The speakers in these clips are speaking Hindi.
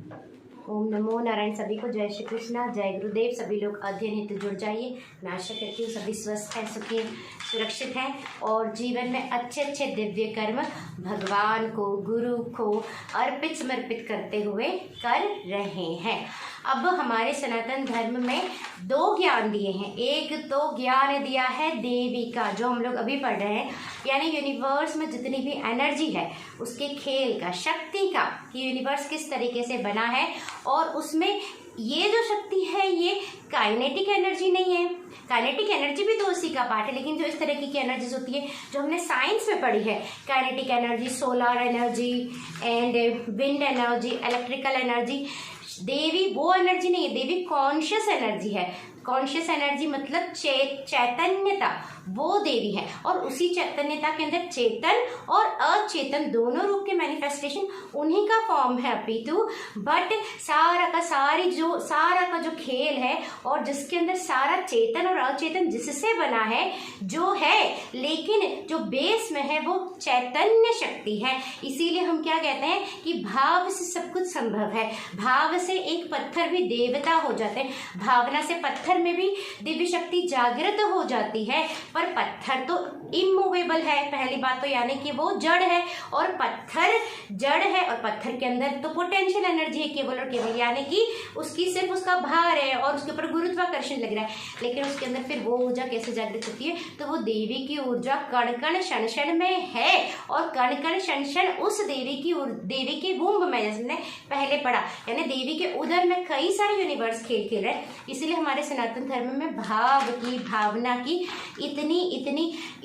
ओम नमो नारायण। सभी को जय श्री कृष्णा, जय गुरुदेव। सभी लोग अध्ययन हेतु जुड़ जाइए। मैं आशा करती हूँ सभी स्वस्थ हैं, सुखी हैं, सुरक्षित हैं और जीवन में अच्छे अच्छे दिव्य कर्म भगवान को, गुरु को अर्पित समर्पित करते हुए कर रहे हैं। अब हमारे सनातन धर्म में दो ज्ञान दिए हैं। एक तो ज्ञान दिया है देवी का, जो हम लोग अभी पढ़ रहे हैं, यानी यूनिवर्स में जितनी भी एनर्जी है उसके खेल का, शक्ति का, कि यूनिवर्स किस तरीके से बना है। और उसमें ये जो शक्ति है ये काइनेटिक एनर्जी नहीं है। काइनेटिक एनर्जी भी तो उसी का पार्ट है, लेकिन जो इस तरीके की एनर्जीज होती है जो हमने साइंस में पढ़ी है, kinetic energy, solar energy and wind energy, electrical energy, देवी वो एनर्जी नहीं है। देवी कॉन्शियस एनर्जी है। कॉन्शियस एनर्जी मतलब चैतन्यता, वो देवी है। और उसी चैतन्यता के अंदर चेतन और अचेतन दोनों रूप के मैनिफेस्टेशन उन्हीं का फॉर्म है अपितु। बट सारा का जो खेल है और जिसके अंदर सारा चेतन और अचेतन जिससे बना है जो है, लेकिन जो बेस में है वो चैतन्य शक्ति है। इसीलिए हम क्या कहते हैं कि भाव से सब कुछ संभव है। भाव से एक पत्थर भी देवता हो जाते हैं। भावना से पत्थर में भी दिव्य शक्ति जागृत हो जाती है। पर पत्थर तो इमूवेबल है, पहली बात तो, यानी कि वो जड़ है और पत्थर जड़ है और पत्थर के अंदर तो पोटेंशियल एनर्जी है केवल और केवल, यानी कि उसकी सिर्फ उसका भार है और उसके ऊपर गुरुत्वाकर्षण लग रहा है। लेकिन उसके अंदर फिर वो ऊर्जा कैसे जागृत होती है? तो वो देवी की ऊर्जा कण कण क्षण क्षण में है और कण कण क्षण क्षण उस देवी के वुम्ब में, जैसे हमने पहले पढ़ा, यानी देवी के उदर में कई सारे यूनिवर्स खेल रहे हैं। इसीलिए हमारे सनातन धर्म में भाव की, भावना की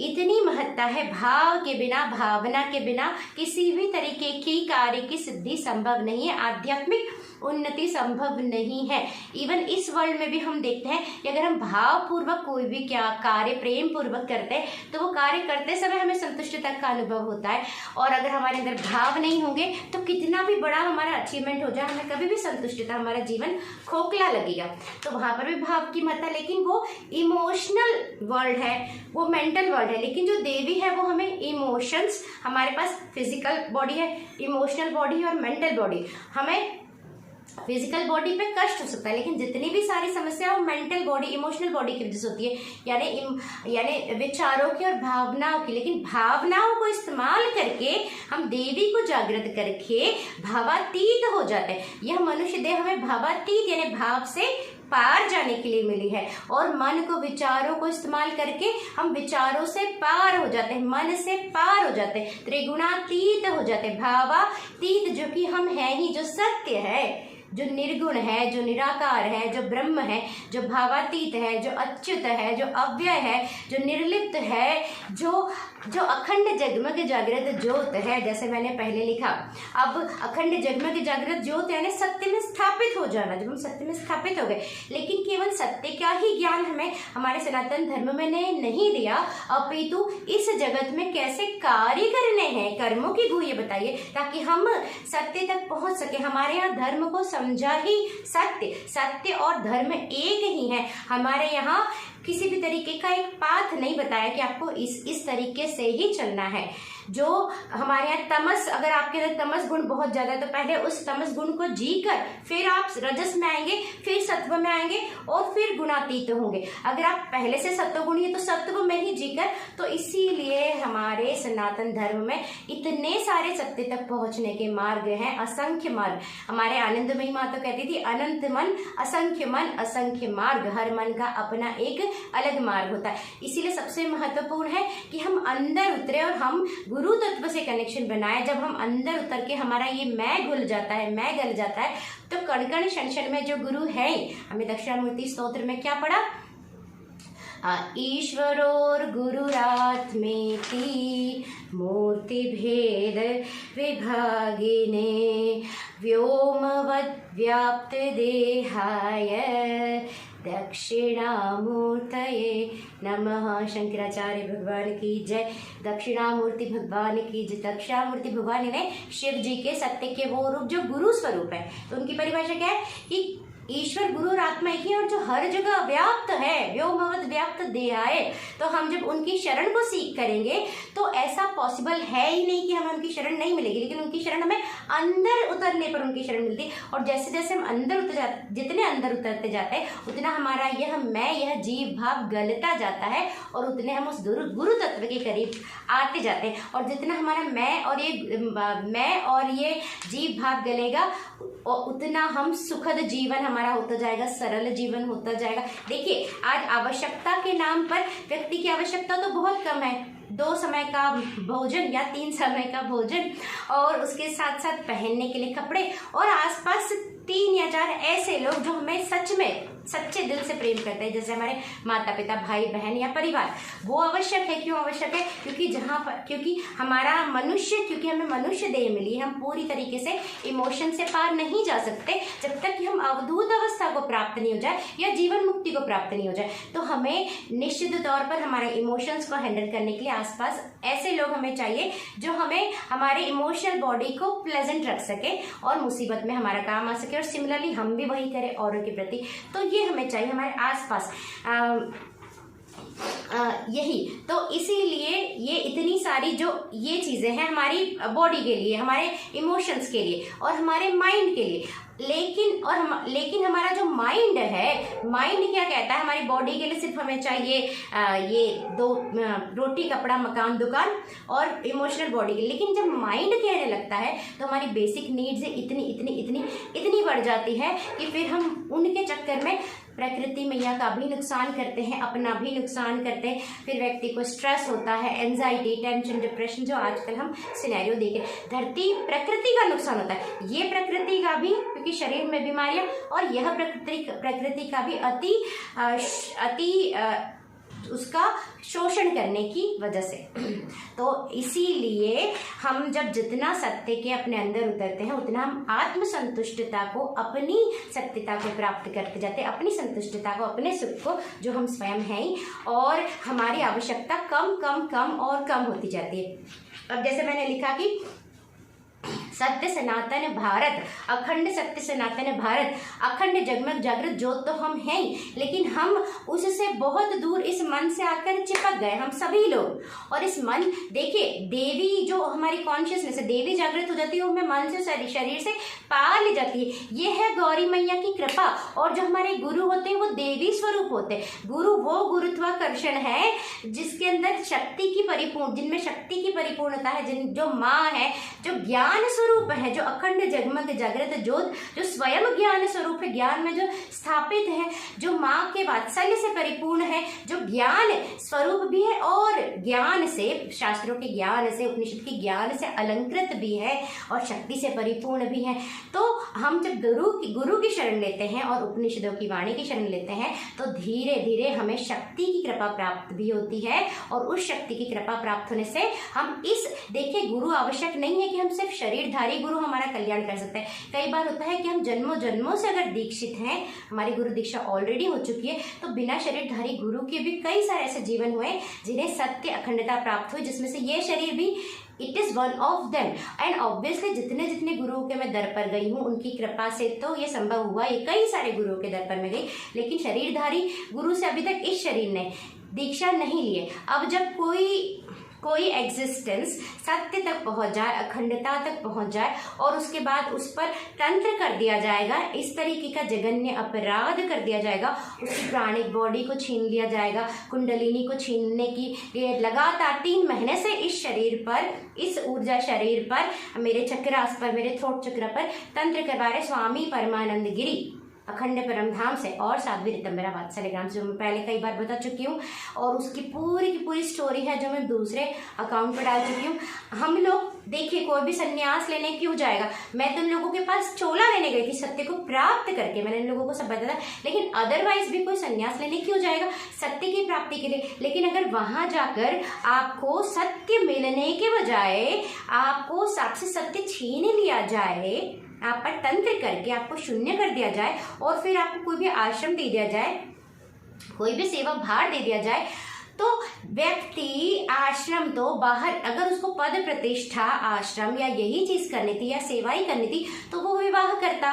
इतनी महत्ता है। भाव के बिना, भावना के बिना किसी भी तरीके की कार्य की सिद्धि संभव नहीं है, आध्यात्मिक उन्नति संभव नहीं है। इवन इस वर्ल्ड में भी हम देखते हैं कि अगर हम भावपूर्वक कोई भी क्या कार्य प्रेम पूर्वक करते हैं तो वो कार्य करते समय हमें संतुष्टता का अनुभव होता है। और अगर हमारे अंदर भाव नहीं होंगे तो कितना भी बड़ा हमारा अचीवमेंट हो जाए, हमें कभी भी संतुष्टता, हमारा जीवन खोखला लगेगा। तो वहां पर भी भाव की महत्ता, लेकिन वो इमोशनल वर्ल्ड है, वो मेंटल वर्ल्ड है। लेकिन जो देवी है वो हमें इमोशंस, हमारे पास फिजिकल बॉडी है, इमोशनल बॉडी है और मेंटल बॉडी। हमें फिजिकल बॉडी पे कष्ट हो सकता है, लेकिन जितनी भी सारी समस्या वो मेंटल बॉडी, इमोशनल बॉडी की वजह से होती है, यानी विचारों की और भावनाओं की। लेकिन भावनाओं को इस्तेमाल करके हम देवी को जागृत करके भावातीत हो जाते हैं। यह मनुष्य देह हमें भावातीत यानी भाव से पार जाने के लिए मिली है। और मन को, विचारों को इस्तेमाल करके हम विचारों से पार हो जाते हैं, मन से पार हो जाते हैं, त्रिगुणातीत हो जाते हैं, भावातीत, जो कि हम हैं ही, जो सत्य है, जो निर्गुण है, जो निराकार है, जो ब्रह्म है, जो भावातीत है, जो अच्युत है, जो अव्यय है, जो निर्लिप्त है, जो अखंड जगमग जागृत ज्योत है, जैसे मैंने पहले लिखा। अब अखंड जगमग जागृत ज्योत यानी सत्य में स्थापित हो जाना। जब हम सत्य में स्थापित हो गए, लेकिन केवल सत्य का ही ज्ञान हमें हमारे सनातन धर्म में ने नहीं दिया, अपितु इस जगत में कैसे कार्य करने हैं, कर्मों की गुण ये बताइए, ताकि हम सत्य तक पहुंच सके। हमारे यहाँ धर्म को समझा ही सत्य और धर्म एक ही है। हमारे यहाँ किसी भी तरीके का एक पाथ नहीं बताया कि आपको इस तरीके से ही चलना है। जो हमारे यहाँ तमस, अगर आपके अंदर तमस गुण बहुत ज्यादा है तो पहले उस तमस गुण को जीकर फिर आप रजस में आएंगे, फिर सत्व में आएंगे और फिर गुणातीत होंगे। अगर आप पहले से सत्वगुण है तो सत्व में ही जीकर, तो इसीलिए हमारे सनातन धर्म में इतने सारे सत्य तक पहुंचने के मार्ग हैं, असंख्य मार्ग। हमारे आनंदमयी माँ तो कहती थी, अनंत मन असंख्य मार्ग, हर मन का अपना एक अलग मार्ग होता है। इसीलिए सबसे महत्वपूर्ण है कि हम अंदर उतरे और हम गुरु तत्व से कनेक्शन बनाए। जब हम अंदर उतर के हमारा ये मैं घुल जाता है, मैं गल जाता है, तो कण कण क्षण क्षण में जो गुरु है, हमें दक्षिणामूर्ति स्तोत्र में क्या पढ़ा? ईश्वरोर गुरुरात्मेति मूर्ति भेद विभागिने व्योमवद् व्याप्त देहाय दक्षिणामूर्तये नमः। शंकराचार्य भगवान की जय। दक्षिणामूर्ति भगवान की जय। दक्षिणामूर्ति भगवान ने शिव जी के सत्य के वो रूप जो गुरु स्वरूप है, तो उनकी परिभाषा क्या है कि ईश्वर गुरु और आत्मा एक ही, और जो हर जगह व्याप्त है, व्योमवत व्याप्त देहाय। तो हम जब उनकी शरण को सीख करेंगे तो ऐसा पॉसिबल है ही नहीं कि हमें उनकी शरण नहीं मिलेगी, लेकिन उनकी शरण हमें अंदर उतरने पर उनकी शरण मिलती है। और जैसे जैसे हम अंदर उतर जाते, जितने अंदर उतरते जाते हैं उतना हमारा यह मैं, यह जीव भाव गलता जाता है और उतने हम उस गुरु तत्व के करीब आते जाते हैं। और जितना हमारा मैं और ये जीव भाव गलेगा उतना हम सुखद जीवन हमारा होता जाएगा, सरल जीवन होता जाएगा। देखिए आज आवश्यकता के नाम पर व्यक्ति की आवश्यकता तो बहुत कम है, 2 समय का भोजन या 3 समय का भोजन, और उसके साथ साथ पहनने के लिए कपड़े, और आसपास 3 या 4 ऐसे लोग जो हमें सच में सच्चे दिल से प्रेम करते हैं, जैसे हमारे माता पिता, भाई बहन या परिवार। वो आवश्यक है। क्यों आवश्यक है? क्योंकि हमारा मनुष्य, क्योंकि हमें मनुष्य देह मिली है, हम पूरी तरीके से इमोशन से पार नहीं जा सकते जब तक कि हम अवधूत अवस्था को प्राप्त नहीं हो जाए या जीवन मुक्ति को प्राप्त नहीं हो जाए। तो हमें निश्चित तौर पर हमारे इमोशंस को हैंडल करने के लिए आसपास ऐसे लोग हमें चाहिए जो हमें हमारे इमोशनल बॉडी को प्लेजेंट रख सके और मुसीबत में हमारा काम आ सके, और सिमिलरली हम भी वही करें औरों के प्रति। तो ये हमें चाहिए हमारे आसपास। यही तो इसीलिए ये इतनी सारी जो ये चीजें हैं हमारी बॉडी के लिए, हमारे इमोशंस के लिए और हमारे माइंड के लिए। लेकिन हमारा जो माइंड है, माइंड क्या कहता है? हमारी बॉडी के लिए सिर्फ हमें चाहिए ये 2 रोटी कपड़ा मकान दुकान, और इमोशनल बॉडी के लिए। लेकिन जब माइंड कहने लगता है तो हमारी बेसिक नीड्स इतनी बढ़ जाती है कि फिर हम उनके चक्कर में प्रकृति मैया का भी नुकसान करते हैं, अपना भी नुकसान करते हैं। फिर व्यक्ति को स्ट्रेस होता है, एंजाइटी, टेंशन, डिप्रेशन, जो आजकल हम सिनेरियो देख रहे हैं। धरती प्रकृति का नुकसान होता है, ये प्रकृति का भी, क्योंकि शरीर में बीमारियां, और यह प्रकृति का भी अति उसका शोषण करने की वजह से। तो इसीलिए हम जब जितना सत्य के अपने अंदर उतरते हैं उतना हम आत्मसंतुष्टता को, अपनी सत्यता को प्राप्त करते जाते हैं, अपनी संतुष्टता को, अपने सुख को, जो हम स्वयं हैं, और हमारी आवश्यकता कम और कम होती जाती है। अब जैसे मैंने लिखा कि सत्य सनातन भारत, अखंड सत्य सनातन भारत, अखंड जगमग जागृत ज्योत तो हम हैं, लेकिन हम उससे बहुत दूर इस मन से आकर चिपक गए, हम सभी लोग। और इस मन, देखिए देवी जो हमारी कॉन्शियसनेस है, देवी जागृत हो जाती है, वो हमें मन से शरीर से पा ले जाती है। ये है गौरी मैया की कृपा। और जो हमारे गुरु होते हैं वो देवी स्वरूप होते हैं। गुरु वो गुरुत्वाकर्षण है जिसके अंदर शक्ति की जिनमें शक्ति की परिपूर्णता है, जो माँ है, जो ज्ञान स्वरूप है, जो अखंड जगमग जागृत ज्योत, जो स्वयं ज्ञान स्वरूप है, ज्ञान में जो स्थापित है, जो माँ के वात्सल्य से परिपूर्ण है, जो ज्ञान स्वरूप भी है और ज्ञान से, शास्त्रों के ज्ञान से, उपनिषद के ज्ञान से अलंकृत भी है और शक्ति से परिपूर्ण भी है। तो हम जब गुरु की शरण लेते हैं और उपनिषदों की वाणी की शरण लेते हैं तो धीरे धीरे हमें शक्ति की कृपा प्राप्त भी होती है, और उस शक्ति की कृपा प्राप्त होने से हम देखिए गुरु आवश्यक नहीं है कि हम सिर्फ शरीरधारी गुरु हमारा कल्याण कर सकते हैं। कई बार होता है कि हम जन्मों जन्मों से अगर दीक्षित हैं, हमारी गुरु दीक्षा ऑलरेडी हो चुकी है, तो बिना शरीरधारी गुरु के भी कई सारे ऐसे जीवन हुए जिन्हें सत्य अखंडता प्राप्त हुई, जिसमें से ये शरीर भी it is one of them. And obviously जितने गुरुओं के मैं दर पर गई हूँ उनकी कृपा से तो ये संभव हुआ, ये कई सारे गुरुओं के दर पर मैं गई, लेकिन शरीरधारी गुरु से अभी तक इस शरीर ने दीक्षा नहीं लिए। अब जब कोई एग्जिस्टेंस सत्य तक पहुंच जाए, अखंडता तक पहुंच जाए, और उसके बाद उस पर तंत्र कर दिया जाएगा, इस तरीके का जघन्य अपराध कर दिया जाएगा, उसकी प्राणिक बॉडी को छीन लिया जाएगा, कुंडलिनी को छीनने की लिए लगातार 3 महीने से इस शरीर पर, इस ऊर्जा शरीर पर, मेरे चक्रास पर, मेरे थ्रोट चक्र पर तंत्र करवा रहे स्वामी परमानंद गिरी अखंड परम धाम से और साध्वी रितंबरा वात्सल्य ग्राम से, जो मैं पहले कई बार बता चुकी हूँ, और उसकी पूरी की पूरी स्टोरी है जो मैं दूसरे अकाउंट पर डाल चुकी हूँ। हम लोग देखिए कोई भी संन्यास लेने क्यों जाएगा? मैं तो उन लोगों के पास चोला लेने गई थी सत्य को प्राप्त करके, मैंने इन लोगों को सब बताया, लेकिन अदरवाइज भी कोई संन्यास लेने क्यों जाएगा? सत्य की प्राप्ति के लिए। लेकिन अगर वहां जाकर आपको सत्य मिलने के बजाय आपको सबसे सत्य छीन लिया जाए, आप पर तंत्र करके आपको शून्य कर दिया जाए, और फिर आपको कोई भी आश्रम दे दिया जाए, कोई भी सेवा भार दे दिया जाए, तो व्यक्ति आश्रम तो बाहर, अगर उसको पद प्रतिष्ठा आश्रम या यही चीज करनी थी या सेवा ही करनी थी तो वो विवाह करता,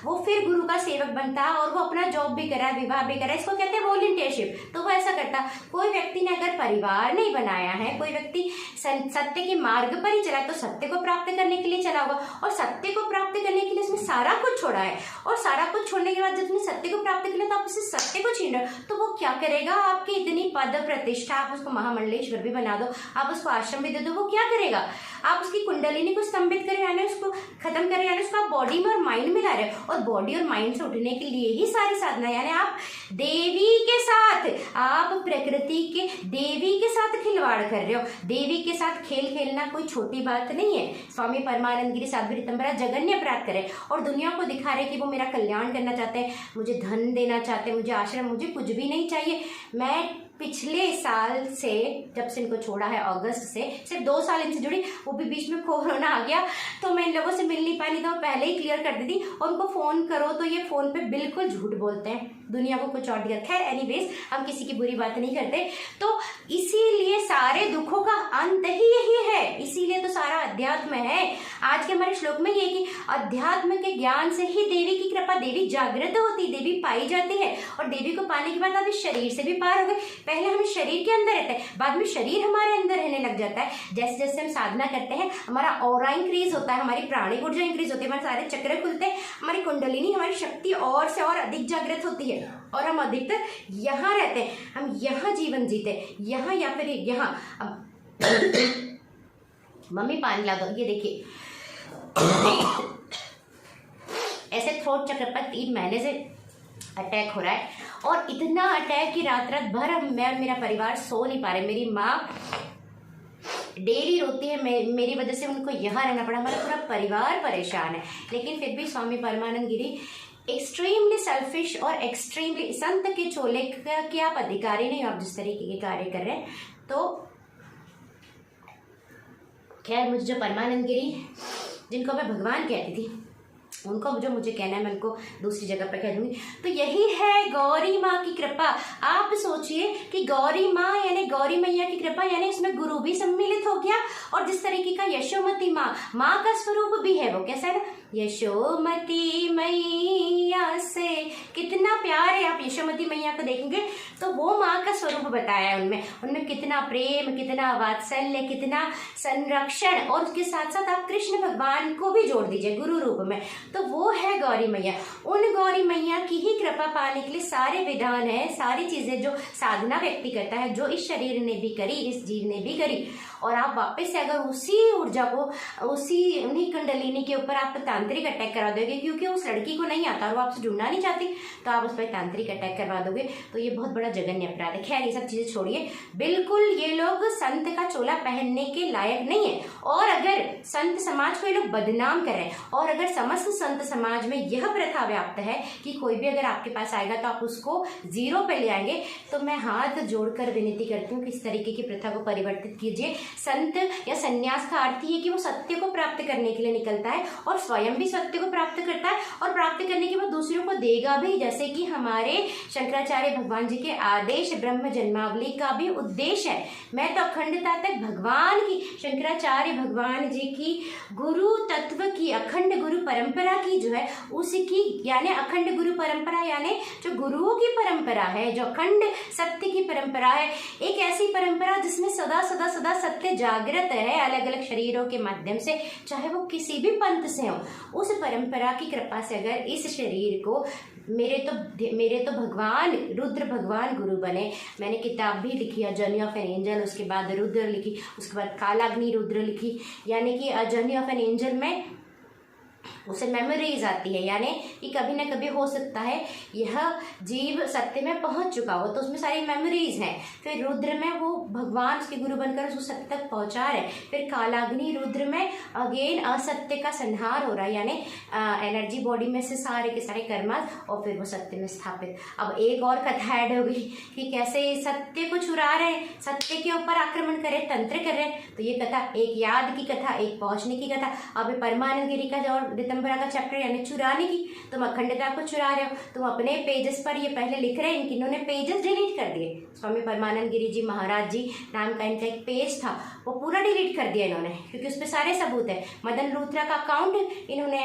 वो फिर गुरु का सेवक बनता और वो अपना जॉब भी करा, विवाह भी करा, इसको कहते हैं वॉलंटियरशिप, तो वो ऐसा करता। कोई व्यक्ति ने अगर परिवार नहीं बनाया है, कोई व्यक्ति सत्य के मार्ग पर ही चला, तो सत्य को प्राप्त करने के लिए चला होगा, और सत्य को प्राप्त करने के लिए उसने सारा कुछ छोड़ा है, और सारा कुछ छोड़ने के बाद जब उसने सत्य को प्राप्त कर लिया तो आप उसे सत्य को छीन रहे हो, तो वो क्या करेगा? आपकी इतनी पद प्रतिष्ठा, आप उसको महामंडलेश्वर भी बना दो, आप उसको आश्रम भी दे दो, वो क्या करेगा? आप उसकी कुंडलिनी को स्तंभित करे, यानी उसको खत्म करे, यानी उसको आप बॉडी में और माइंड में ला रहे हो, और बॉडी और माइंड से उठने के लिए ही सारी साधना, यानी आप देवी के साथ, आप प्रकृति के देवी के साथ खिलवाड़ कर रहे हो। देवी के साथ खेल खेलना कोई छोटी बात नहीं है। स्वामी परमानंद गिरी साध्वी ऋतंभरा जघन्य अपराध करे और दुनिया को दिखा रहे कि वो मेरा कल्याण करना चाहते हैं, मुझे धन देना चाहते हैं, मुझे आश्रम, मुझे कुछ भी नहीं चाहिए। मैं पिछले साल से, जब से इनको छोड़ा है अगस्त से, सिर्फ 2 साल इनसे जुड़ी, वो भी बीच में कोरोना आ गया तो मैं इन लोगों से मिल नहीं पाई, नहीं तो मैं पहले ही क्लियर कर दी थी। और उनको फोन करो तो ये फोन पे बिल्कुल झूठ बोलते हैं, दुनिया को कुछ और दिया। खैर एनीवेज, हम किसी की बुरी बात नहीं करते। तो इसीलिए सारे दुखों का अंत ही यही है, इसीलिए तो सारा अध्यात्म है। आज के हमारे श्लोक में ये कि अध्यात्म के ज्ञान से ही देवी की कृपा, देवी जागृत होती, देवी पाई जाती है, और देवी को पाने के बाद आप इस शरीर से भी पार हो गए। पहले हम शरीर के अंदर रहते हैं, बाद में शरीर हमारे अंदर रहने लग जाता है। जैसे जैसे हम साधना करते हैं हमारा ऑरा इंक्रीज होता है, हमारी प्राणिक ऊर्जा इंक्रीज होती है, हमारे सारे चक्र खुलते हैं, हमारी कुंडलिनी, हमारी शक्ति और से और अधिक जागृत होती है, और हम अधिकतर यहाँ रहते हैं, हम यहाँ जीवन जीते हैं, यहाँ या फिर यहाँ। अब मम्मी पानी ला दो, ये देखिए ऐसे थ्रोट चक्र पर 3 महीने से अटैक हो रहा है, और इतना अटैक कि रात रात भर मैं और मेरा परिवार सो नहीं पा रहे। मेरी माँ डेली रोती है, मेरी वजह से उनको यहाँ रहना पड़ा, हमारा पूरा परिवार परेशान है। लेकिन फिर भी स्वामी परमानंद गिरी एक्सट्रीमली सेल्फिश और एक्सट्रीमली संत के चोले के आप अधिकारी नहीं हो, आप जिस तरीके के कार्य कर रहे हैं। तो खैर, मुझे जो परमानंद गिरी जिनको मैं भगवान कहती थी, उनको जो मुझे कहना है मैं उनको दूसरी जगह पर कह दूंगी। तो यही है गौरी माँ की कृपा। आप सोचिए कि गौरी माँ यानी गौरी मैया की कृपा, यानी इसमें गुरु भी सम्मिलित हो गया, और जिस तरीके का यशोमती माँ, माँ का स्वरूप भी है, वो कैसा है ना, यशोमती मैया से कितना प्यार है। आप यशोमती मैया को देखेंगे तो वो माँ का स्वरूप बताया है उनमें कितना प्रेम, कितना वात्सल्य, कितना संरक्षण, और उसके साथ साथ आप कृष्ण भगवान को भी जोड़ दीजिए गुरु रूप में, तो वो है गौरी मैया। उन गौरी मैया की ही कृपा पाने के लिए सारे विधान है, सारी चीजें जो साधना व्यक्ति करता है, जो इस शरीर ने भी करी, इस जीव ने भी करी। और आप वापस से अगर उसी ऊर्जा को, उसी उन्हीं कुंडलिनी के ऊपर आप तांत्रिक अटैक करा दोगे, क्योंकि उस लड़की को नहीं आता और वो आपसे जुड़ना नहीं चाहती, तो आप उस पर तांत्रिक अटैक करवा दोगे, तो ये बहुत बड़ा जघन्य अपराध है। खैर, ये सब चीजें छोड़िए, बिल्कुल ये लोग संत का चोला पहनने के लायक नहीं है। और अगर संत समाज को ये लोग बदनाम कर रहे हैं, और अगर समस्त संत समाज में यह प्रथा व्याप्त है कि कोई भी अगर आपके पास आएगा तो आप उसको 0 पे ले आएंगे, तो मैं हाथ जोड़कर विनती करती हूँ कि इस तरीके की प्रथा को परिवर्तित कीजिए। संत या सन्यास का अर्थ ही है कि वो सत्य को प्राप्त करने के लिए निकलता है, और स्वयं भी सत्य को प्राप्त करता है, और प्राप्त करने के बाद दूसरों को देगा भी, जैसे कि हमारे शंकराचार्य भगवान जी के आदेश ब्रह्म जन्मावली का भी उद्देश्य है। मैं तो अखंडता तक भगवान की, शंकराचार्य भगवान जी की गुरु तत्व की, अखंड गुरु परंपरा की जो है उसकी, यानी अखंड गुरु परंपरा यानी जो गुरुओं की परंपरा है, जो अखंड सत्य की परंपरा है, एक ऐसी परंपरा जिसमें सदा सदा सदा सत्य जागृत है, अलग अलग शरीरों के माध्यम से, चाहे वो किसी भी पंथ से हो। उस परंपरा की कृपा से अगर इस शरीर को मेरे तो भगवान रुद्र भगवान गुरु बने। मैंने किताब भी लिखी जर्नी ऑफ एन एंजल, उसके बाद रुद्र लिखी, उसके बाद कालाग्नि रुद्र लिखी, यानी कि जर्नी ऑफ एन एंजल में उसे मेमोरीज आती है, यानी कि कभी ना कभी हो सकता है यह जीव सत्य में पहुंच चुका हो, तो उसमें सारी मेमोरीज हैं। फिर रुद्र में वो भगवान उसके गुरु बनकर उसको सत्य तक पहुंचा रहे। फिर कालाग्नि रुद्र में अगेन असत्य का संहार हो रहा है, यानी एनर्जी बॉडी में से सारे के सारे कर्मा, और फिर वो सत्य में स्थापित। अब एक और कथा ऐड हो गई कि कैसे सत्य को चुरा रहे, सत्य के ऊपर आक्रमण करे, तंत्र कर रहे। तो ये कथा, एक याद की कथा, एक पहुंचने की कथा। अब परमानंद गिरी का जो श्वेतंबरा का चैप्टर यानी चुराने की, तुम अखंडता को चुरा रहे हो। तुम अपने पेजेस पर ये पहले लिख रहे हैं, इन्होंने पेजेस डिलीट कर दिए। स्वामी परमानंद गिरी जी महाराज जी नाम का इनका एक पेज था, वो पूरा डिलीट कर दिया इन्होंने, क्योंकि उस पर सारे सबूत है। मदन लूथरा का अकाउंट इन्होंने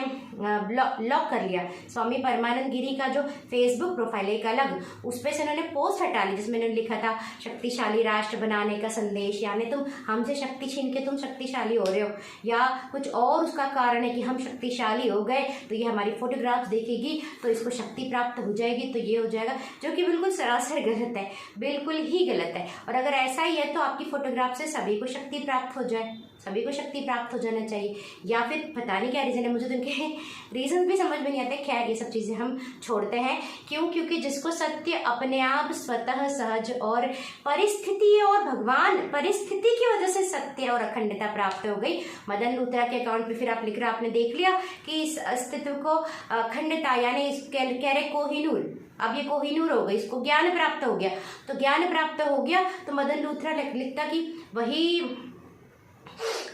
लॉक कर लिया। स्वामी परमानंद गिरी का जो फेसबुक प्रोफाइल एक अलग, उस पर से इन्होंने पोस्ट हटा ली जिसमें इन्होंने लिखा था शक्तिशाली राष्ट्र बनाने का संदेश, यानी तुम हमसे शक्ति छीन के तुम शक्तिशाली हो रहे हो, या कुछ और उसका कारण है कि हम शक्तिशाली हो गए तो ये हमारी फोटोग्राफ्स देखेगी तो इसको शक्ति प्राप्त हो जाएगी, तो ये हो जाएगा, जो कि बिल्कुल सरासर गलत है, बिल्कुल ही गलत है। और अगर ऐसा ही है तो आपकी फोटोग्राफ से सभी को शक्ति प्राप्त हो जाए, सभी को शक्ति प्राप्त हो जाना चाहिए, या फिर पता नहीं क्या रीज़न है, मुझे तो उनके रीज़न भी समझ में नहीं आते। खैर ये सब चीज़ें हम छोड़ते हैं, क्यों? क्योंकि जिसको सत्य अपने आप स्वतः सहज और परिस्थिति और भगवान परिस्थिति की वजह से सत्य और अखंडता प्राप्त हो गई। मदन लूथरा के अकाउंट पे फिर आप लिख रहे हो, आपने देख लिया कि इस अस्तित्व को अखंडता यानी कह रहे कोहिनूर, अब ये कोहिनूर हो गई, इसको ज्ञान प्राप्त हो गया, तो ज्ञान प्राप्त हो गया तो मदन लूथरा लिखता कि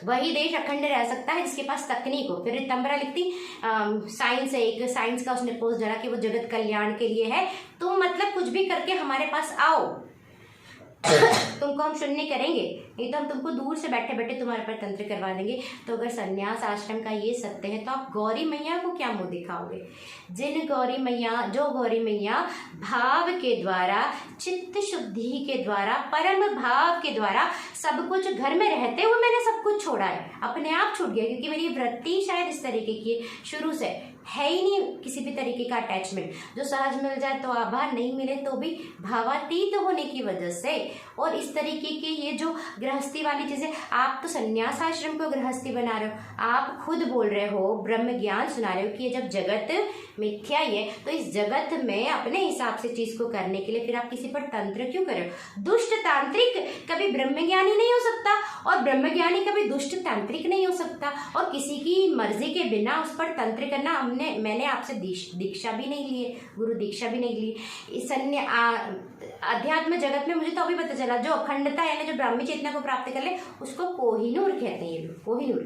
वही देश अखंड रह सकता है जिसके पास तकनीक हो। फिर रितंबरा लिखती साइंस है, एक साइंस का उसने पोस्ट डाला कि वो जगत कल्याण के लिए है, तो मतलब कुछ भी करके हमारे पास आओ तुमको हम शून्य करेंगे, नहीं तो हम तुमको दूर से बैठे बैठे तुम्हारे पर तंत्र करवा देंगे। तो अगर संन्यास आश्रम का ये सत्य है तो आप गौरी मैया को क्या मुंह दिखाओगे? जो गौरी मैया भाव के द्वारा, चित्त शुद्धि के द्वारा, परम भाव के द्वारा सब कुछ, घर में रहते हुए मैंने सब कुछ छोड़ा है, अपने आप छूट गया, क्योंकि मेरी वृत्ति शायद इस तरीके की शुरू से है ही नहीं, किसी भी तरीके का अटैचमेंट, जो सहज मिल जाए तो आभार, नहीं मिले तो भी भावातीत होने की वजह से। और इस तरीके की ये जो गृहस्थी वाली चीजें, आप तो संन्यास आश्रम को गृहस्थी बना रहे हो, आप खुद बोल रहे हो, ब्रह्म ज्ञान सुना रहे हो कि ये जब जगत मिथ्या ही है तो इस जगत में अपने हिसाब से चीज को करने के लिए फिर आप किसी पर तंत्र क्यों कर रहे हो? दुष्ट तांत्रिक कभी ब्रह्मज्ञानी नहीं हो सकता, और ब्रह्मज्ञानी कभी दुष्ट तांत्रिक नहीं हो सकता, और किसी की मर्जी के बिना उस पर तंत्र करना मैंने आपसे दीक्षा भी नहीं ली है, गुरु दीक्षा भी नहीं ली। अध्यात्म जगत में मुझे तो अभी पता चला, जो अखंडता यानी जो ब्राह्मी चेतना को प्राप्त कर ले उसको कोहिनूर कहते हैं, ये कोहिनूर।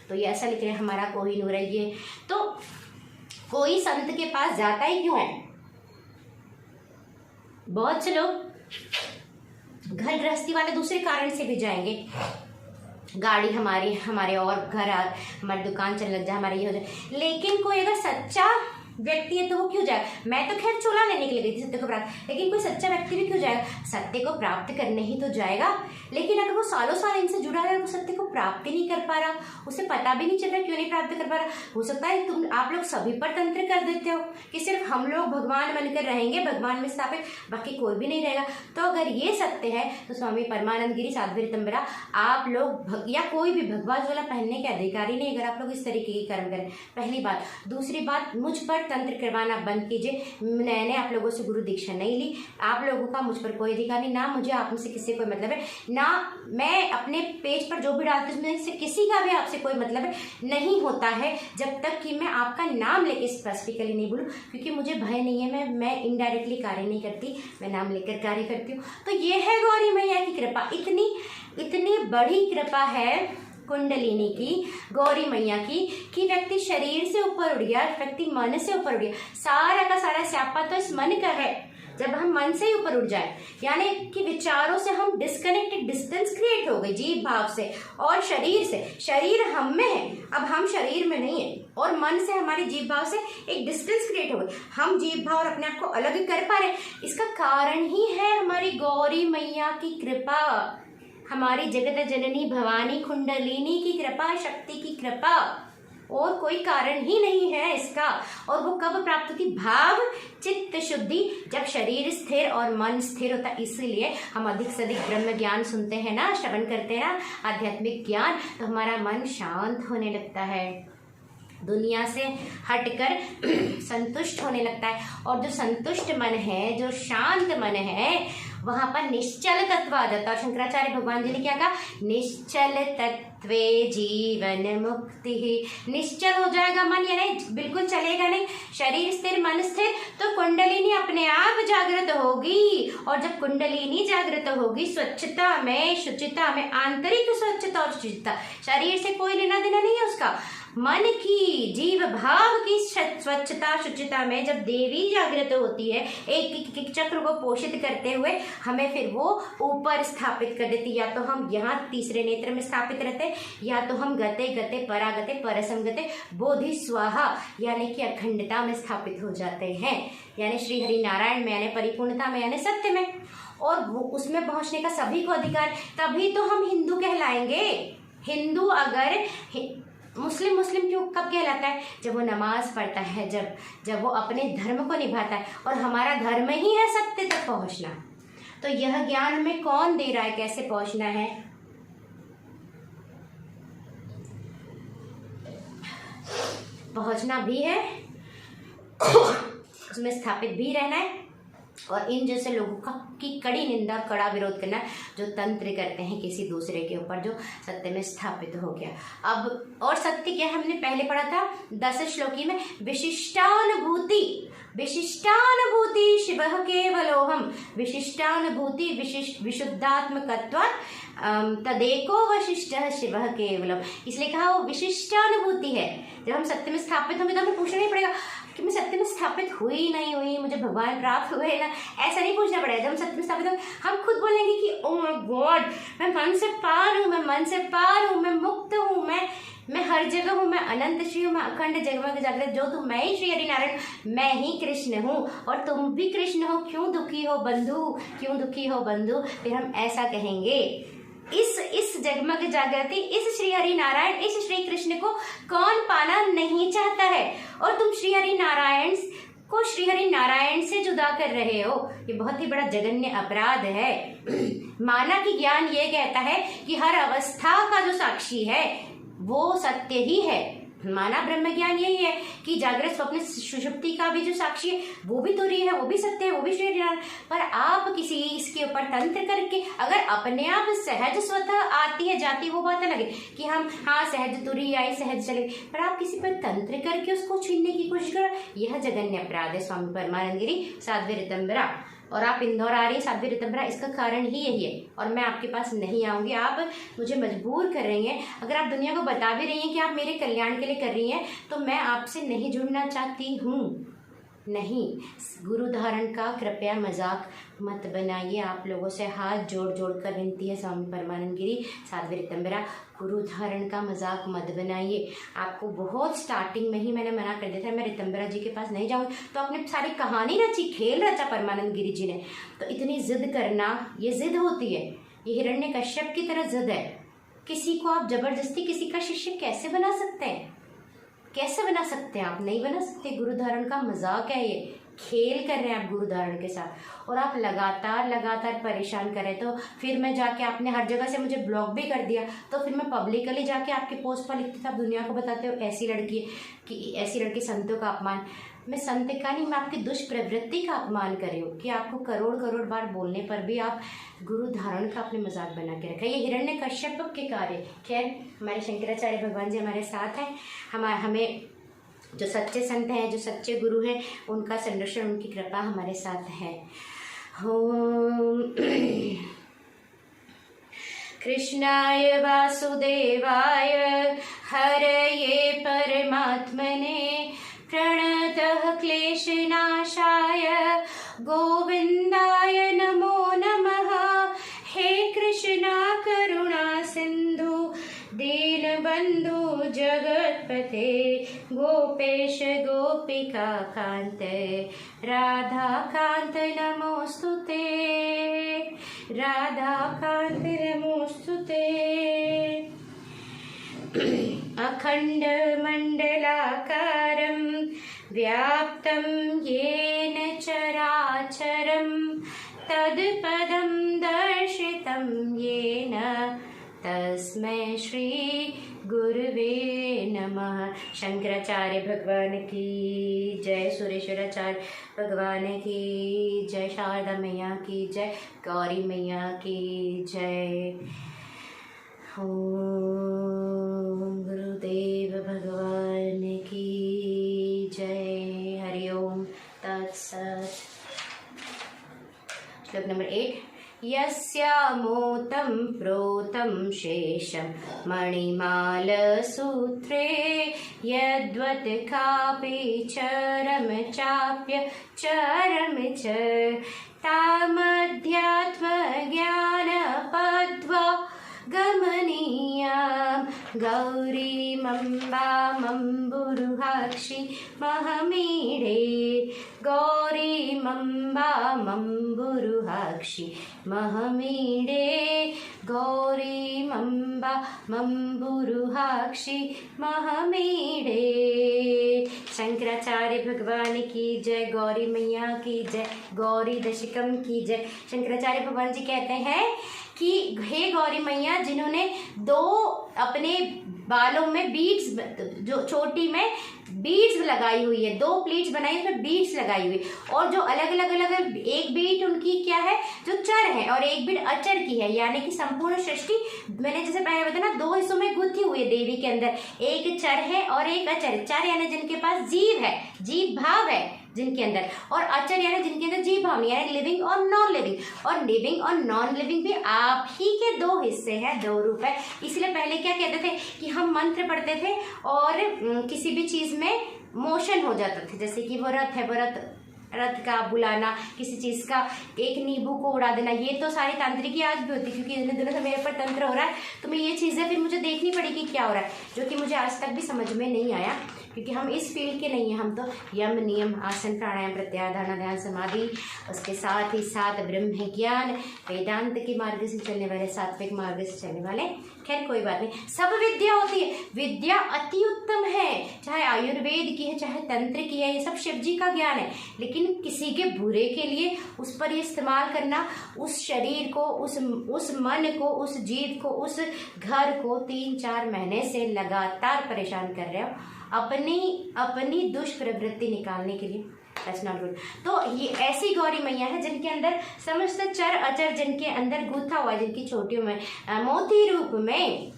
तो ये ऐसा लिख रहे हैं हमारा कोहिनूर है ये। तो कोई संत के पास जाता ही क्यों है? बहुत से लोग घर गृहस्थी वाले दूसरे कारण से भी जाएंगे, गाड़ी हमारे और घर हमारी दुकान चलने लग जाए, हमारे ये हो जाए, लेकिन कोई अगर सच्चा व्यक्ति है तो वो क्यों जाए? मैं तो खैर चोला लेने के लिए गई थी सत्य को प्राप्त, लेकिन कोई सच्चा व्यक्ति भी क्यों जाएगा? सत्य को प्राप्त करने ही तो जाएगा। लेकिन अगर वो सालों साल इनसे जुड़ा है, वो सत्य को प्राप्त ही नहीं कर पा रहा, उसे पता भी नहीं चल रहा क्यों नहीं प्राप्त कर पा रहा। हो सकता है आप लोग सभी पर तंत्र कर देते हो कि सिर्फ हम लोग भगवान बनकर रहेंगे, भगवान में स्थापित, बाकी कोई भी नहीं रहेगा। तो अगर ये सत्य है तो स्वामी परमानंद गिरी, साध्वी रितंबरा, आप लोग या कोई भी भगवा झोला पहनने के अधिकारी नहीं अगर आप लोग इस तरीके के कर्म करें। पहली बात। दूसरी बात, मुझ पर तंत्र करवाना बंद कीजिए। मैंने आप लोगों से गुरु दीक्षा नहीं ली, आप लोगों का मुझ पर कोई अधिकार नहीं, ना मुझे आप में से किसी कोई मतलब है, ना मैं अपने पेज पर जो भी डालती हूँ उसमें से किसी का भी आपसे कोई मतलब है नहीं होता है, जब तक कि मैं आपका नाम लेके स्पेसिफिकली नहीं बोलूँ, क्योंकि मुझे भय नहीं है, मैं इनडायरेक्टली कार्य नहीं करती, मैं नाम लेकर कार्य करती हूँ। तो ये है गौरी मैया की कृपा, इतनी बड़ी कृपा है कुंडलिनी की, गौरी मैया की, कि व्यक्ति शरीर से ऊपर उड़ गया, व्यक्ति मन से ऊपर उड़ गया। सारा का सारा स्यापा तो इस मन का है। जब हम मन से ही ऊपर उठ जाए, यानी कि विचारों से हम डिस्कनेक्टेड, डिस्टेंस क्रिएट हो गई जीव भाव से और शरीर से। शरीर हम में है, अब हम शरीर में नहीं है, और मन से हमारी जीव भाव से एक डिस्टेंस क्रिएट हो गई। हम जीव भाव और अपने आप को अलग कर पा रहे, इसका कारण ही है हमारी गौरी मैया की कृपा, हमारी जगत जननी भवानी कुंडलिनी की कृपा, शक्ति की कृपा, और कोई कारण ही नहीं है इसका। और वो कब प्राप्त होती? भाव चित्त शुद्धि, जब शरीर स्थिर और मन स्थिर होता। इसीलिए हम अधिक से अधिक ब्रह्म ज्ञान सुनते हैं ना, श्रवण करते हैं ना, आध्यात्मिक ज्ञान, तो हमारा मन शांत होने लगता है, दुनिया से हटकर संतुष्ट होने लगता है। और जो संतुष्ट मन है, जो शांत मन है, वहां पर निश्चल तत्व आ जाता है। और शंकराचार्य भगवान जी ने क्या कहा? निश्चल तत्वे जीवन मुक्ति। निश्चल हो जाएगा मन, यानी बिल्कुल चलेगा नहीं, शरीर स्थिर मन स्थिर, तो कुंडलिनी अपने आप जागृत होगी। और जब कुंडलिनी जागृत होगी, स्वच्छता में, शुचिता में, आंतरिक स्वच्छता और शुचिता, शरीर से कोई लेना देना नहीं है उसका, मन की, जीव भाव की स्वच्छता शुचिता में जब देवी जागृत होती है, एक एक चक्र को पोषित करते हुए हमें फिर वो ऊपर स्थापित कर देती। या तो हम यहाँ तीसरे नेत्र में स्थापित रहते, या तो हम गते गते परागते परसंगते बोधि स्वाहा यानी कि अखंडता में स्थापित हो जाते हैं, यानी श्री हरि नारायण में, यानी परिपूर्णता में, यानी सत्य में। और वो उसमें पहुंचने का सभी को अधिकार, तभी तो हम हिंदू कहलाएंगे। हिंदू अगर मुस्लिम क्यों कब कहलाता है? जब वो नमाज पढ़ता है, जब वो अपने धर्म को निभाता है, और हमारा धर्म ही है सत्य तक पहुंचना। तो यह ज्ञान हमें कौन दे रहा है, कैसे पहुंचना है? पहुंचना भी है, उसमें स्थापित भी रहना है, और इन जैसे लोगों की कड़ी निंदा, कड़ा विरोध करना जो तंत्र करते हैं किसी दूसरे के ऊपर, जो सत्य में स्थापित हो गया। अब और सत्य क्या हमने पहले पढ़ा था 10 श्लोकी में, विशिष्टानुभूति शिवः केवलोहम, विशिष्टानुभूति विशुद्धात्मकत्वात् तदेको वशिष्ठः शिवः केवलम। इसलिए कहा वो विशिष्टानुभूति है। जब हम सत्य में स्थापित होंगे तो हमें पूछना नहीं पड़ेगा कि मैं सत्य में स्थापित हुई नहीं हुई, मुझे भगवान प्राप्त हुए ना, ऐसा नहीं पूछना पड़ेगा। जब हम सत्य में स्थापित होंगे हम खुद बोलेंगे कि ओ माय गॉड, मैं मन से पार हूँ, मैं मन से पार हूँ, मैं मुक्त हूँ, मैं हर जगह हूँ, मैं अनंत श्री हूँ, मैं अखंड जगमग जागृत जो तुम, मैं ही श्री हरि नारायण, मैं ही कृष्ण हूँ और तुम भी कृष्ण हो, क्यों दुखी हो बंधु, क्यों दुखी हो बंधु। फिर हम ऐसा कहेंगे। इस जगमग जागृति, इस श्री हरि नारायण, इस श्री कृष्ण को कौन पाना नहीं चाहता है? और तुम श्री हरि नारायण को श्री हरि नारायण से जुदा कर रहे हो, ये बहुत ही बड़ा जघन्य अपराध है। माना कि ज्ञान ये कहता है कि हर अवस्था का जो साक्षी है वो सत्य ही है। माना ब्रह्म ज्ञान यही है कि जागृत स्वप्न सुषुप्ति का भी जो साक्षी है वो भी तुरी है, वो भी सत्य है, वो भी श्री हरि। पर आप किसी इसके ऊपर तंत्र करके अगर अपने आप सहज स्वतः आती है जाती, वो बात अलग है कि हम हाँ सहज तुरी आई, सहज चले, पर आप किसी पर तंत्र करके उसको छीनने की कोशिश करो, यह जघन्य अपराध है। स्वामी परमानंद गिरी, साध्वी ऋतंबरा। और आप इंदौर आ रही है साध्वी ऋतंबरा, इसका कारण ही यही है। और मैं आपके पास नहीं आऊँगी, आप मुझे मजबूर कर रही हैं। अगर आप दुनिया को बता भी रही हैं कि आप मेरे कल्याण के लिए कर रही हैं, तो मैं आपसे नहीं जुड़ना चाहती हूँ। नहीं, गुरु धारण का कृपया मजाक मत बनाइए। आप लोगों से हाथ जोड़ जोड़ कर विनती है स्वामी परमानंद गिरी, साध्वी ऋतंबरा, गुरु धारण का मजाक मत बनाइए। आपको बहुत स्टार्टिंग में ही मैंने मना कर दिया था मैं ऋतंबरा जी के पास नहीं जाऊँगी, तो आपने सारी कहानी रची, खेल रचा परमानंद गिरी जी ने। तो इतनी जिद करना, ये जिद होती है, ये हिरण्यकश्यप की तरह जिद है। किसी को आप जबरदस्ती किसी का शिष्य कैसे बना सकते हैं? कैसे बना सकते हैं? आप नहीं बना सकते। गुरु धारण का मजाक है, ये खेल कर रहे हैं आप गुरु धारण के साथ, और आप लगातार परेशान कर रहे। तो फिर मैं जाके, आपने हर जगह से मुझे ब्लॉक भी कर दिया, तो फिर मैं पब्लिकली जाके आपके पोस्ट पर लिखती थी, आप दुनिया को बताते हो ऐसी लड़की कि ऐसी लड़की, संतों का अपमान। मैं संत का नहीं, मैं आपकी दुष्प्रवृत्ति का अपमान कर रही हूँ कि आपको करोड़ बार बोलने पर भी आप गुरु धारण का अपने मजाक बना के रखा। ये हिरण्यकश्यप के कार्य। खैर, हमारे शंकराचार्य भगवान जी हमारे साथ हैं। हमें जो सच्चे संत हैं, जो सच्चे गुरु हैं, उनका संरक्षण, उनकी कृपा हमारे साथ है। कृष्णाय वासुदेवाय हरये परमात्मने प्रणतः क्लेशनाशाय गोविंदाय नमो नमः। हे कृष्णा करुणा सिंधु दीनबंधु जगतपते गोपेश गोपिका कांत राधा कांत नमोस्तुते, राधा कांत नमोस्तुते। अखंड मंडलाकारं व्याप्तं येन चराचरं तत्पदं दर्शितं येन तस्मै श्री गुरुवे नमः। शंकराचार्य भगवान की जय, सुरेश्वराचार्य भगवान की जय, शारदा मैया की जय, गौरी मैया की जय। ओम गुरुदेव भगवान की जय। हरिओम तत्सत। श्लोक नंबर 8। यस्यामोतं प्रोतं शेषं मणिमालसूत्रे यद्वत् कापि चरम चाप्य चरम च तामध्यात्मज्ञानपद्वा गमनीयां गौरीमम्बामम्बुरुहाक्षि महमीडे गौरीमम्बामम्बुरुहाक्षि महमीडे गौरीमम्बामम्बुरुहाक्षि महमीडे। शंकराचार्य भगवान की जय, गौरी मैया की जय, गौरी दशकम की जय। शंकराचार्य भगवान जी कहते हैं कि हे गौरी मैया, जिन्होंने दो अपने बालों में बीड्स, जो चोटी में बीड्स लगाई हुई है, दो प्लीट्स बनाई उसमें बीड्स लगाई हुई, और जो अलग अलग एक बीट उनकी क्या है जो चर है और एक बीट अचर की है, यानी कि संपूर्ण सृष्टि मैंने जैसे पहले बताया ना दो हिस्सों में गुथी हुई है देवी के अंदर, एक चर है और एक अचर। चर यानी जिनके पास जीव है, जीव भाव है जिनके अंदर, और अचर यानी जिनके अंदर जीव भाव नहीं, यानी लिविंग और नॉन लिविंग, और लिविंग और नॉन लिविंग भी आप ही के दो हिस्से हैं, दो रूप है। इसलिए पहले क्या कहते थे कि हम मंत्र पढ़ते थे और किसी भी चीज में मोशन हो जाता था, जैसे कि वो रथ है, वो रथ का बुलाना, किसी चीज का एक नींबू को उड़ा देना, ये तो सारी तांत्रिकी आज भी होती है, क्योंकि इन दिनों से मेरे पर तंत्र हो रहा है तो मैं ये चीजें फिर मुझे देखनी पड़ेगी क्या हो रहा है, जो कि मुझे आज तक भी समझ में नहीं आया, क्योंकि हम इस फील्ड के नहीं हैं। हम तो यम नियम आसन प्राणायाम प्रत्याहार धारणा ध्यान समाधि, उसके साथ ही साथ ब्रह्म ज्ञान वेदांत के मार्ग से चलने वाले, सात्विक मार्ग से चलने वाले। खैर कोई बात नहीं, सब विद्या होती है, विद्या अति उत्तम है, चाहे आयुर्वेद की है चाहे तंत्र की है, ये सब शिव जी का ज्ञान है, लेकिन किसी के बुरे के लिए उस पर इस्तेमाल करना, उस शरीर को, उस मन को, उस जीव को, उस घर को 3-4 महीने से लगातार परेशान कर रहे हो अपनी दुष्प्रवृत्ति निकालने के लिए। That's not good। तो ये ऐसी गौरी मैया है जिनके अंदर समस्त चर अचर, जिनके अंदर गूथा हुआ, जिनकी चोटियों में मोती रूप में,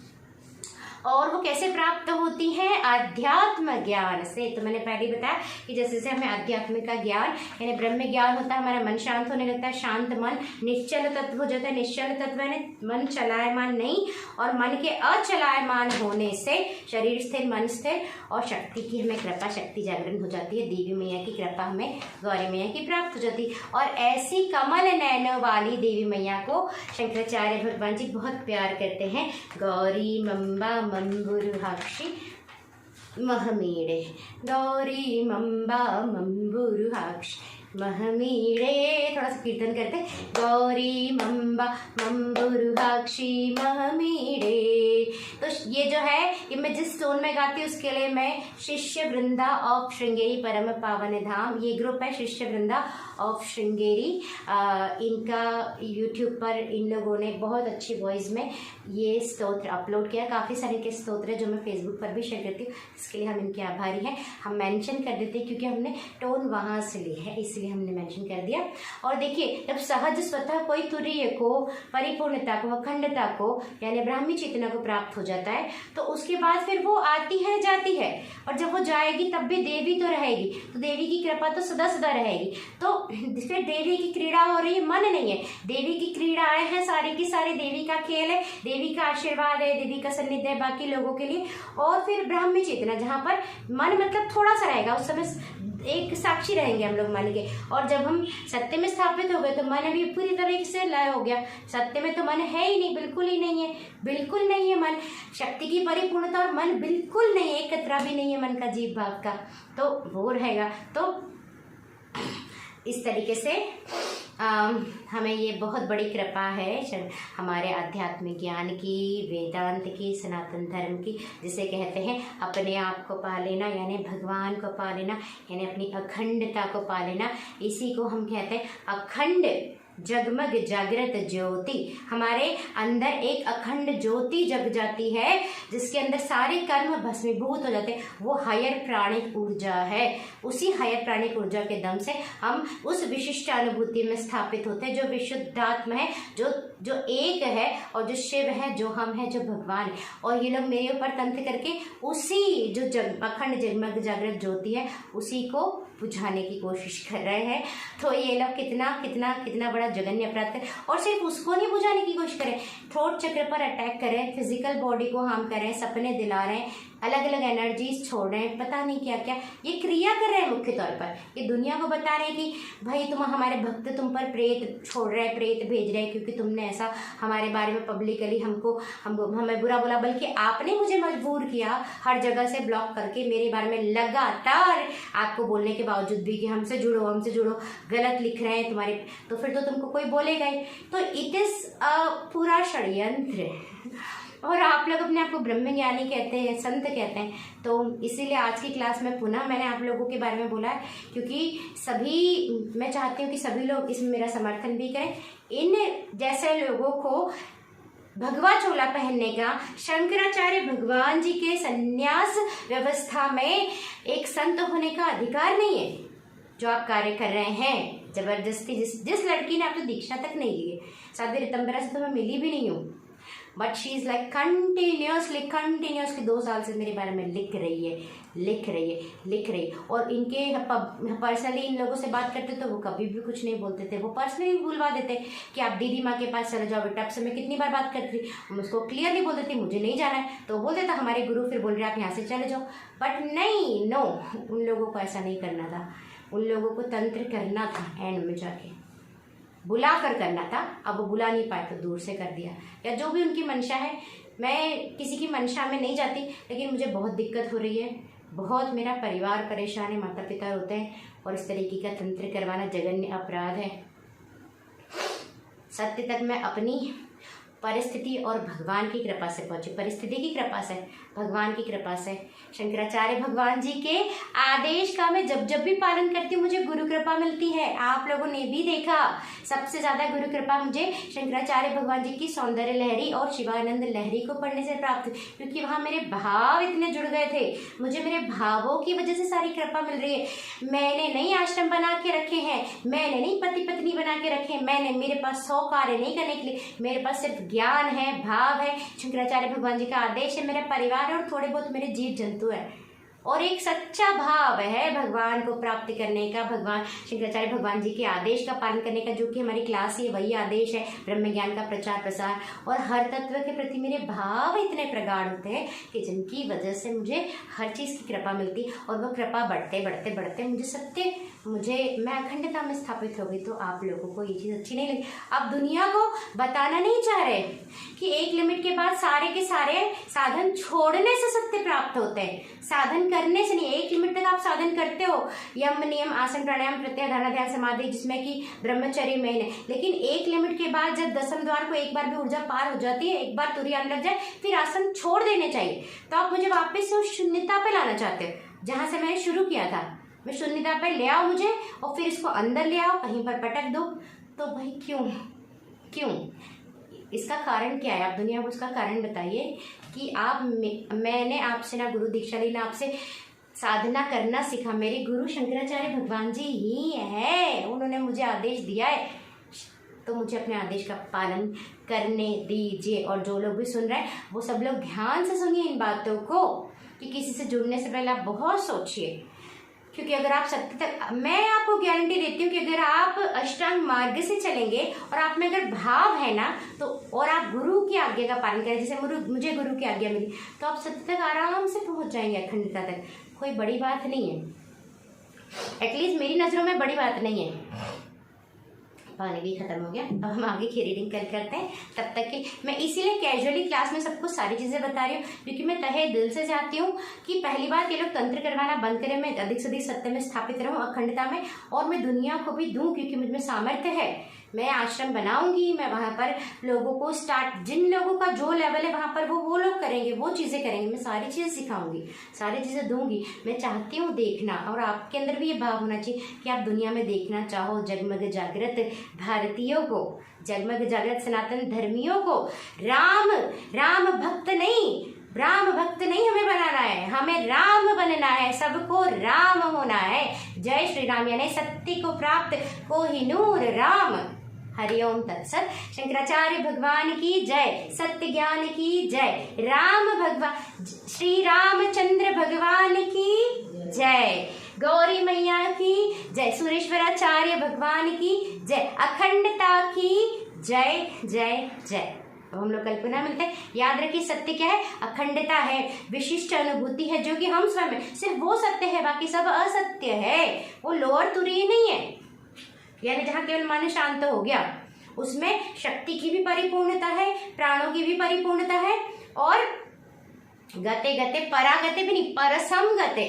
और वो कैसे प्राप्त होती हैं? अध्यात्म ज्ञान से। तो मैंने पहले बताया कि जैसे जैसे हमें अध्यात्म का ज्ञान यानी ब्रह्म ज्ञान होता है, हमारा मन शांत होने लगता है, शांत मन निश्चल तत्व हो जाता है। निश्चल तत्व यानी मन चलायमान नहीं, और मन के अचलायमान होने से शरीर स्थिर, मन स्थिर, और शक्ति की हमें कृपा, शक्ति जागरण हो जाती है। देवी मैया की कृपा हमें गौरी मैया की प्राप्त हो जाती है। और ऐसी कमल नयनों वाली देवी मैया को शंकराचार्य भगवान जी बहुत प्यार करते हैं। गौरी मम्बा मंबुरुहाक्षी महमीडे, गौरी मम्बा मंबुरुहाक्षी महमीडे। थोड़ा सा कीर्तन करते, गौरी मम्बा मंबुरुहाक्षी महमीडे। तो ये जो है, ये मैं जिस टोन में गाती हूँ उसके लिए मैं शिष्य वृंदा ऑफ श्रृंगेरी परम पावन धाम, ये ग्रुप है शिष्य वृंदा ऑफ श्रृंगेरी, इनका यूट्यूब पर इन लोगों ने बहुत अच्छी वॉइस में ये स्तोत्र अपलोड किया। काफ़ी सारे के स्तोत्र है जो मैं फेसबुक पर भी शेयर करती हूँ, इसके लिए हम इनके आभारी हैं। हम मेंशन कर देते हैं क्योंकि हमने टोन वहाँ से ली है, इसलिए हमने मेंशन कर दिया। और देखिए, जब सहज स्वतः कोई तुरीय को, परिपूर्णता को, अखंडता को यानी ब्राह्मी चेतना को प्राप्त हो जाता है, तो उसके बाद फिर वो आती है जाती है, और जब वो जाएगी तब भी देवी तो रहेगी, तो देवी की कृपा तो सदा सदा रहेगी। तो फिर देवी की क्रीड़ा हो रही है, मन नहीं है, देवी की क्रीड़ाएं हैं सारी की सारी, देवी का खेल है, देवी का आशीर्वाद है, देवी का सानिध्य है बाकी लोगों के लिए। और फिर ब्राह्मी चेतना जहाँ पर मन मतलब थोड़ा सा रहेगा, उस समय एक साक्षी रहेंगे हम लोग मन के। और जब हम सत्य में स्थापित हो गए तो मन अभी पूरी तरीके से लय हो गया। सत्य में तो मन है ही नहीं, बिल्कुल ही नहीं है, बिल्कुल नहीं है मन। शक्ति की परिपूर्णता और मन बिल्कुल नहीं है, एक कतरा भी नहीं है मन का, जीव भाव का, तो वो रहेगा। तो इस तरीके से हमें ये बहुत बड़ी कृपा है हमारे आध्यात्मिक ज्ञान की, वेदांत की, सनातन धर्म की, जिसे कहते हैं अपने आप को पा लेना, यानी भगवान को पा लेना, यानी अपनी अखंडता को पा लेना। इसी को हम कहते हैं अखंड जगमग जागृत ज्योति। हमारे अंदर एक अखंड ज्योति जग जाती है, जिसके अंदर सारे कर्म भस्मीभूत हो जाते हैं। वो हायर प्राणिक ऊर्जा है। उसी हायर प्राणिक ऊर्जा के दम से हम उस विशिष्ट अनुभूति में स्थापित होते हैं, जो विशुद्धात्मा है, जो एक है, और जो शिव है, जो हम है, जो भगवान है। और ये लोग मेरे ऊपर तंत्र करके उसी जो अखंड जगमग जागृत ज्योति है, उसी को बुझाने की कोशिश कर रहे हैं। तो ये लोग कितना कितना कितना बड़ा बड़ा जघन्य अपराध करें, और सिर्फ उसको नहीं बुझाने की कोशिश करें, थ्रोट चक्र पर अटैक करें, फिजिकल बॉडी को हार्म करें, सपने दिला रहे हैं, अलग अलग एनर्जीज छोड़ रहे हैं, पता नहीं क्या क्या ये क्रिया कर रहे हैं। मुख्य तौर पर ये दुनिया को बता रहे हैं कि भाई तुम हमारे भक्त तुम पर प्रेत छोड़ रहे हैं, प्रेत भेज रहे हैं, क्योंकि तुमने ऐसा हमारे बारे में पब्लिकली हमें बुरा बोला, बल्कि आपने मुझे मजबूर किया हर जगह से ब्लॉक करके मेरे बारे में लगातार आपको बोलने के बावजूद भी कि हमसे जुड़ो, गलत लिख रहे हैं तुम्हारे, तो फिर तो तुमको कोई बोलेगा ही। तो इट इज पूरा षड्यंत्र, और आप लोग अपने आप को ब्रह्मज्ञानी कहते हैं, संत कहते हैं। तो इसीलिए आज की क्लास में पुनः मैंने आप लोगों के बारे में बोला है, क्योंकि मैं चाहती हूँ कि सभी लोग इसमें मेरा समर्थन भी करें। इन जैसे लोगों को भगवा चोला पहनने का, शंकराचार्य भगवान जी के संन्यास व्यवस्था में एक संत होने का अधिकार नहीं है। जो आप कार्य कर रहे हैं जबरदस्ती, जिस लड़की ने आप तो दीक्षा तक नहीं ली है, साध्वी ऋतंबरा से तो मैं मिली भी नहीं हूँ, but she is like continuously 2 साल से मेरे बारे में लिख रही है। और इनके पर्सनली इन लोगों से बात करते तो वो कभी भी कुछ नहीं बोलते थे, वो पर्सनली बुलवा देते कि आप दीदी माँ के पास चले जाओ बेटा। अब से मैं कितनी बार बात करती थी, हम उसको क्लियरली बोलते थे मुझे नहीं जाना है, तो बोल देता हमारे गुरु फिर बोल रहे आप यहाँ से चले जाओ। बट नहीं, नो, उन लोगों को ऐसा नहीं करना था, उन लोगों को तंत्र करना था, एंड में जाके बुला कर करना था। अब वो बुला नहीं पाए तो दूर से कर दिया, या जो भी उनकी मंशा है। मैं किसी की मंशा में नहीं जाती, लेकिन मुझे बहुत दिक्कत हो रही है, बहुत मेरा परिवार परेशान है, माता पिता रोते हैं, और इस तरीके का तंत्र करवाना जघन्य अपराध है। सत्य तक मैं अपनी परिस्थिति और भगवान की कृपा से पहुंची, परिस्थिति की कृपा से, भगवान की कृपा से, शंकराचार्य भगवान जी के आदेश का मैं जब भी पालन करती हूँ मुझे गुरु कृपा मिलती है। आप लोगों ने भी देखा, सबसे ज्यादा गुरु कृपा मुझे शंकराचार्य भगवान जी की सौंदर्य लहरी और शिवानंद लहरी को पढ़ने से प्राप्त हुई, क्योंकि वहाँ मेरे भाव इतने जुड़ गए थे, मुझे मेरे भावों की वजह से सारी कृपा मिल रही है। मैंने नहीं आश्रम बना के रखे हैं, मैंने नहीं पति पत्नी बना के रखे हैं, मेरे पास 100 कार्य नहीं करने के लिए, मेरे पास सिर्फ ज्ञान है, भाव है, शंकराचार्य भगवान जी का आदेश है, मेरा परिवार है, और थोड़े बहुत मेरे जीव जंतु है, और एक सच्चा भाव है भगवान को प्राप्त करने का, भगवान शंकराचार्य भगवान जी के आदेश का पालन करने का, जो कि हमारी क्लास ही वही आदेश है, ब्रह्म ज्ञान का प्रचार प्रसार। और हर तत्व के प्रति मेरे भाव इतने प्रगाढ़ होते हैं कि जिनकी वजह से मुझे हर चीज़ की कृपा मिलती, और वह कृपा बढ़ते मैं अखंडता में स्थापित हो गई। तो आप लोगों को ये चीज़ अच्छी नहीं लगी। आप दुनिया को बताना नहीं चाह रहे कि एक लिमिट के बाद सारे के सारे साधन छोड़ने से सत्य प्राप्त होते हैं, साधन करने से नहीं। एक लिमिट तक आप साधन करते हो, यम नियम आसन प्राणायाम प्रत्याहार धारणा ध्यान समाधि, जिसमें कि ब्रह्मचर्य मेन है, लेकिन एक लिमिट के बाद जब 10वें द्वार को एक बार भी ऊर्जा पार हो जाती है, एक बार तुरंत आने लग जाए, फिर आसन छोड़ देने चाहिए। तो आप मुझे वापस से उस शून्यता पे लाना चाहते हो जहां से मैंने शुरू किया था। मैं शून्यता पे ले आओ मुझे, और फिर इसको अंदर ले आओ, कहीं पर पटक दो। तो भाई क्यों इसका कारण क्या है? आप दुनिया को उसका कारण बताइए कि मैंने आपसे ना गुरु दीक्षा ली, ना आपसे साधना करना सीखा। मेरे गुरु शंकराचार्य भगवान जी ही है, उन्होंने मुझे आदेश दिया है, तो मुझे अपने आदेश का पालन करने दीजिए। और जो लोग भी सुन रहे हैं वो सब लोग ध्यान से सुनिए इन बातों को, कि किसी से जुड़ने से पहले आप बहुत सोचिए, क्योंकि अगर आप सत्य तक, मैं आपको गारंटी देती हूँ कि अगर आप अष्टांग मार्ग से चलेंगे और आप में अगर भाव है ना, तो और आप गुरु की आज्ञा का पालन करें, जैसे मुझे गुरु की आज्ञा मिली, तो आप सत्य तक आराम से पहुंच जाएंगे, अखंडता तक। कोई बड़ी बात नहीं है, एटलीस्ट मेरी नज़रों में बड़ी बात नहीं है। पानी भी खत्म हो गया, अब हम आगे की रीडिंग करते हैं। तब तक कि मैं इसीलिए कैजुअली क्लास में सबको सारी चीज़ें बता रही हूँ, क्योंकि मैं तहे दिल से चाहती हूँ कि पहली बात ये लोग तंत्र करवाना बंद करें, मैं अधिक से अधिक सत्य में स्थापित रहूँ, अखंडता में, और मैं दुनिया को भी दूँ, क्योंकि मुझ में सामर्थ्य है। मैं आश्रम बनाऊंगी, मैं वहाँ पर लोगों को जिन लोगों का जो लेवल है वहाँ पर वो लोग करेंगे, वो चीज़ें करेंगे, मैं सारी चीज़ें सिखाऊंगी, सारी चीज़ें दूंगी। मैं चाहती हूँ देखना, और आपके अंदर भी ये भाव होना चाहिए कि आप दुनिया में देखना चाहो जगमग जागृत भारतीयों को, जगमग जागृत सनातन धर्मियों को। राम भक्त नहीं, राम भक्त नहीं हमें बनाना है, हमें राम बनना है, सबको राम होना है। जय श्री राम, यानी सत्य को प्राप्त कोहिनूर राम। हरिओम तत्सत। शंकराचार्य भगवान की जय, सत्य ज्ञान की जय, राम भगवान श्री रामचंद्र भगवान की जय। गौरी मैया की जय, सुरेश्वराचार्य भगवान की जय, अखंडता की जय जय जय। अब हम लोग कल्पना मिलते हैं। याद रखिए सत्य क्या है? अखंडता है, विशिष्ट अनुभूति है जो कि हम स्वयं है। सिर्फ वो सत्य है, बाकी सब असत्य है। वो लोअर तुरीय नहीं है, यानी जहाँ केवल मन शांत हो गया, उसमें शक्ति की भी परिपूर्णता है, प्राणों की भी परिपूर्णता है, और गते गते परागते भी नहीं, परसम गते,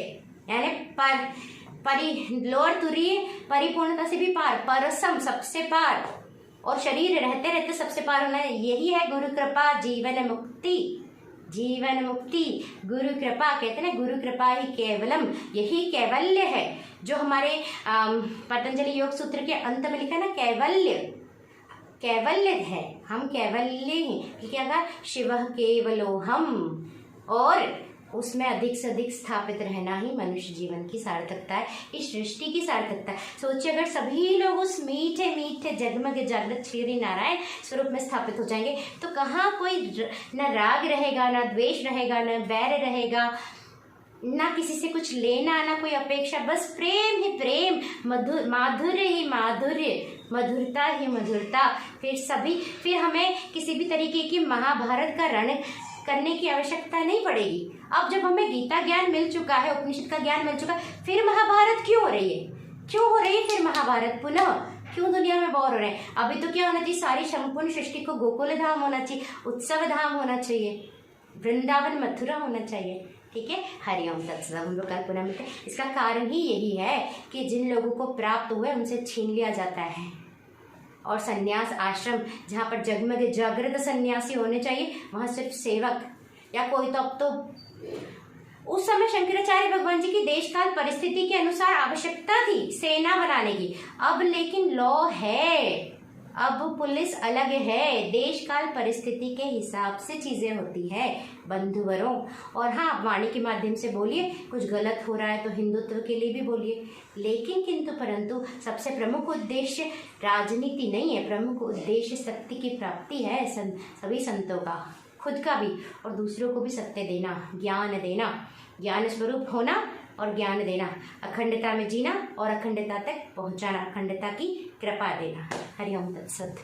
यानी लोअर तुरीय परिपूर्णता से भी पार, परसम सबसे पार, और शरीर रहते रहते सबसे पार होना है। यही है गुरु कृपा जीवन मुक्ति। जीवन मुक्ति गुरु कृपा, कहते हैं गुरु कृपा ही केवलम, यही कैवल्य है जो हमारे पतंजलि योग सूत्र के अंत में लिखा है ना, कैवल्य। कैवल्य है, हम कैवल्य ही, क्योंकि अगर शिव केवलो हम, और उसमें अधिक से अधिक स्थापित रहना ही मनुष्य जीवन की सार्थकता है, इस सृष्टि की सार्थकता है। सोचिए अगर सभी लोग उस मीठे मीठे जगमग जागृत श्री नारायण स्वरूप में स्थापित हो जाएंगे, तो कहाँ कोई न राग रहेगा, न द्वेष रहेगा, न वैर रहेगा, ना किसी से कुछ लेना, ना कोई अपेक्षा, बस प्रेम ही प्रेम, माधुर्य ही माधुर्य, मधुरता ही मधुरता। फिर हमें किसी भी तरीके की महाभारत का रण करने की आवश्यकता नहीं पड़ेगी। अब जब हमें गीता ज्ञान मिल चुका है, उपनिषद का ज्ञान मिल चुका है, फिर महाभारत क्यों हो रही है? क्यों हो रही है फिर महाभारत पुनः? क्यों दुनिया में बोर हो रहे हैं? अभी तो क्या होना चाहिए? सारी संपूर्ण सृष्टि को गोकुल धाम होना चाहिए, उत्सव धाम होना चाहिए, वृंदावन मथुरा होना चाहिए। ठीक है, हरिओम तत्सत। हम लोग कल पुनः मिलते हैं। इसका कारण ही यही है कि जिन लोगों को प्राप्त हुए उनसे छीन लिया जाता है, और संन्यास आश्रम जहाँ पर जगमग जागृत सन्यासी होने चाहिए, वहाँ सिर्फ सेवक या कोई तो। अब तो उस समय शंकराचार्य भगवान जी की देश काल परिस्थिति के अनुसार आवश्यकता थी सेना बनाने की, अब लेकिन लॉ है, अब पुलिस अलग है, देश काल परिस्थिति के हिसाब से चीजें होती है बंधुवरों। और हाँ, वाणी के माध्यम से बोलिए, कुछ गलत हो रहा है तो हिंदुत्व के लिए भी बोलिए, लेकिन किंतु परंतु सबसे प्रमुख उद्देश्य राजनीति नहीं है, प्रमुख उद्देश्य सत्य की प्राप्ति है। सभी संतों का, खुद का भी और दूसरों को भी सत्य देना, ज्ञान देना, ज्ञान स्वरूप होना और ज्ञान देना, अखंडता में जीना और अखंडता तक पहुंचाना, अखंडता की कृपा देना। हरिओम तत्सत।